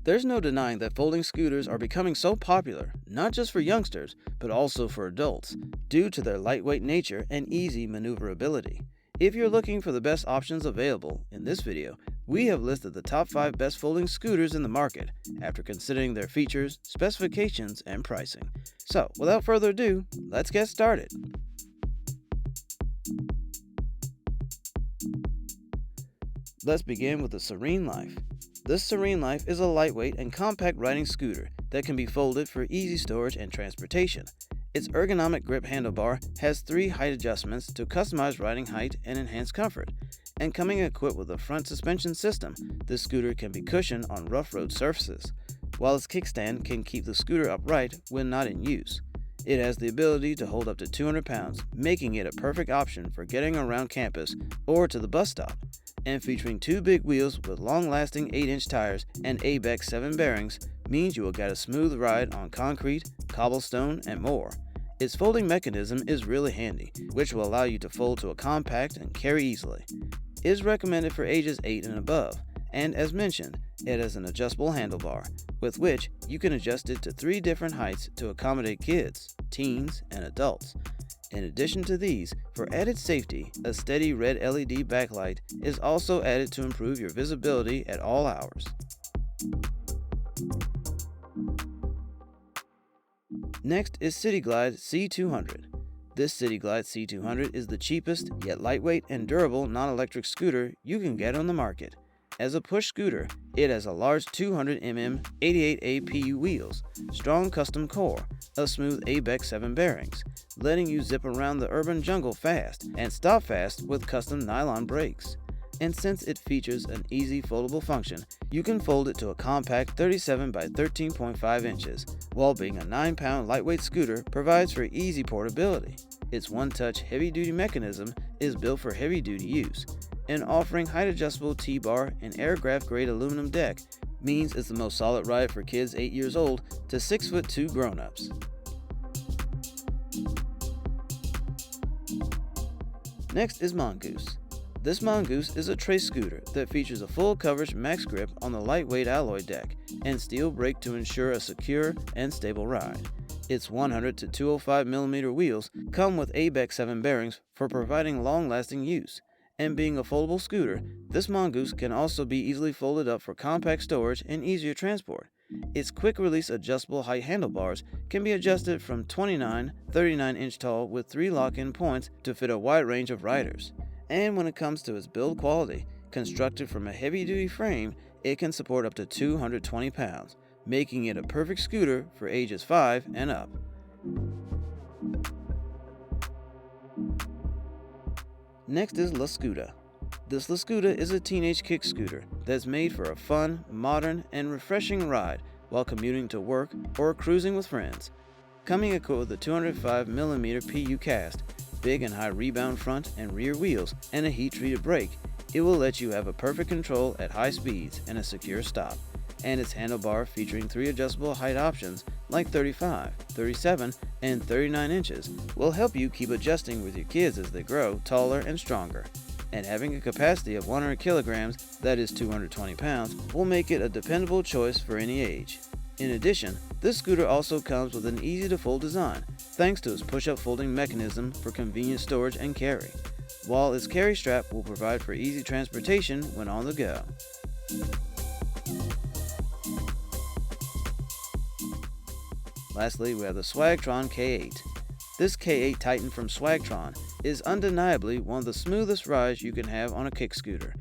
There's no denying that folding scooters are becoming so popular, not just for youngsters, but also for adults, due to their lightweight nature and easy maneuverability. If you're looking for the best options available, in this video, we have listed the top 5 best folding scooters in the market, after considering their features, specifications, and pricing. So, without further ado, let's get started. Let's begin with the SereneLife. This SereneLife is a lightweight and compact riding scooter that can be folded for easy storage and transportation. Its ergonomic grip handlebar has 3 height adjustments to customize riding height and enhance comfort. And coming equipped with a front suspension system, this scooter can be cushioned on rough road surfaces, while its kickstand can keep the scooter upright when not in use. It has the ability to hold up to 200 pounds, making it a perfect option for getting around campus or to the bus stop. And featuring 2 big wheels with long-lasting 8-inch tires and ABEX 7 bearings means you will get a smooth ride on concrete, cobblestone, and more. Its folding mechanism is really handy, which will allow you to fold to a compact and carry easily. It is recommended for ages 8 and above, and as mentioned, it has an adjustable handlebar, with which you can adjust it to 3 different heights to accommodate kids, teens, and adults. In addition to these, for added safety, a steady red LED backlight is also added to improve your visibility at all hours. Next is CITYGLIDE C200. This CITYGLIDE C200 is the cheapest, yet lightweight and durable non-electric scooter you can get on the market. As a push scooter, it has a large 200mm 88A PU wheels, strong custom core, a smooth ABEX 7 bearings, letting you zip around the urban jungle fast and stop fast with custom nylon brakes. And since it features an easy foldable function, you can fold it to a compact 37 by 13.5 inches, while being a 9-pound lightweight scooter provides for easy portability. Its one-touch heavy-duty mechanism is built for heavy-duty use, and offering height-adjustable T-bar and aircraft-grade aluminum deck means it's the most solid ride for kids 8 years old to 6'2" grown-ups. Next is Mongoose. This Mongoose is a trace scooter that features a full coverage max grip on the lightweight alloy deck and steel brake to ensure a secure and stable ride. Its 100 to 205mm wheels come with ABEX 7 bearings for providing long-lasting use. And being a foldable scooter, this Mongoose can also be easily folded up for compact storage and easier transport. Its quick-release adjustable height handlebars can be adjusted from 39 tall with 3 lock-in points to fit a wide range of riders. And when it comes to its build quality, constructed from a heavy-duty frame, it can support up to 220 pounds, making it a perfect scooter for ages 5 and up. Next is LaScoota. This LaScoota is a teenage kick scooter that's made for a fun, modern, and refreshing ride while commuting to work or cruising with friends. Coming equipped with a 205mm PU cast, big and high rebound front and rear wheels, and a heat-treated brake, it will let you have a perfect control at high speeds and a secure stop. And its handlebar featuring 3 adjustable height options like 35, 37, and 39 inches will help you keep adjusting with your kids as they grow taller and stronger. And having a capacity of 100 kilograms, that is 220 pounds, will make it a dependable choice for any age. In addition, this scooter also comes with an easy-to-fold design, thanks to its push-up folding mechanism for convenient storage and carry, while its carry strap will provide for easy transportation when on the go. Lastly, we have the Swagtron K8. This K8 Titan from Swagtron is undeniably one of the smoothest rides you can have on a kick scooter.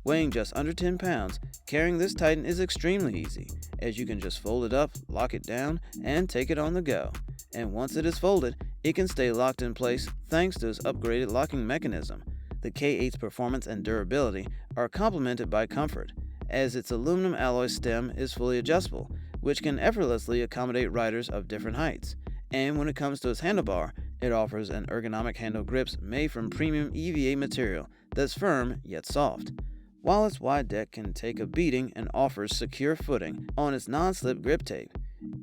Weighing just under 10 pounds, carrying this Titan is extremely easy, as you can just fold it up, lock it down, and take it on the go. And once it is folded, it can stay locked in place thanks to its upgraded locking mechanism. The K8's performance and durability are complemented by comfort, as its aluminum alloy stem is fully adjustable, which can effortlessly accommodate riders of different heights. And when it comes to its handlebar, it offers an ergonomic handle grips made from premium EVA material that's firm yet soft, while its wide deck can take a beating and offers secure footing on its non-slip grip tape.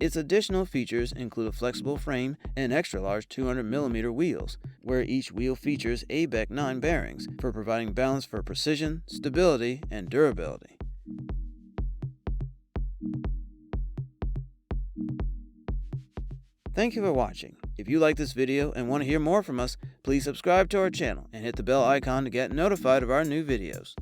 Its additional features include a flexible frame and extra-large 200mm wheels, where each wheel features ABEX 9 bearings for providing balance for precision, stability, and durability. Thank you for watching. If you like this video and want to hear more from us, please subscribe to our channel and hit the bell icon to get notified of our new videos.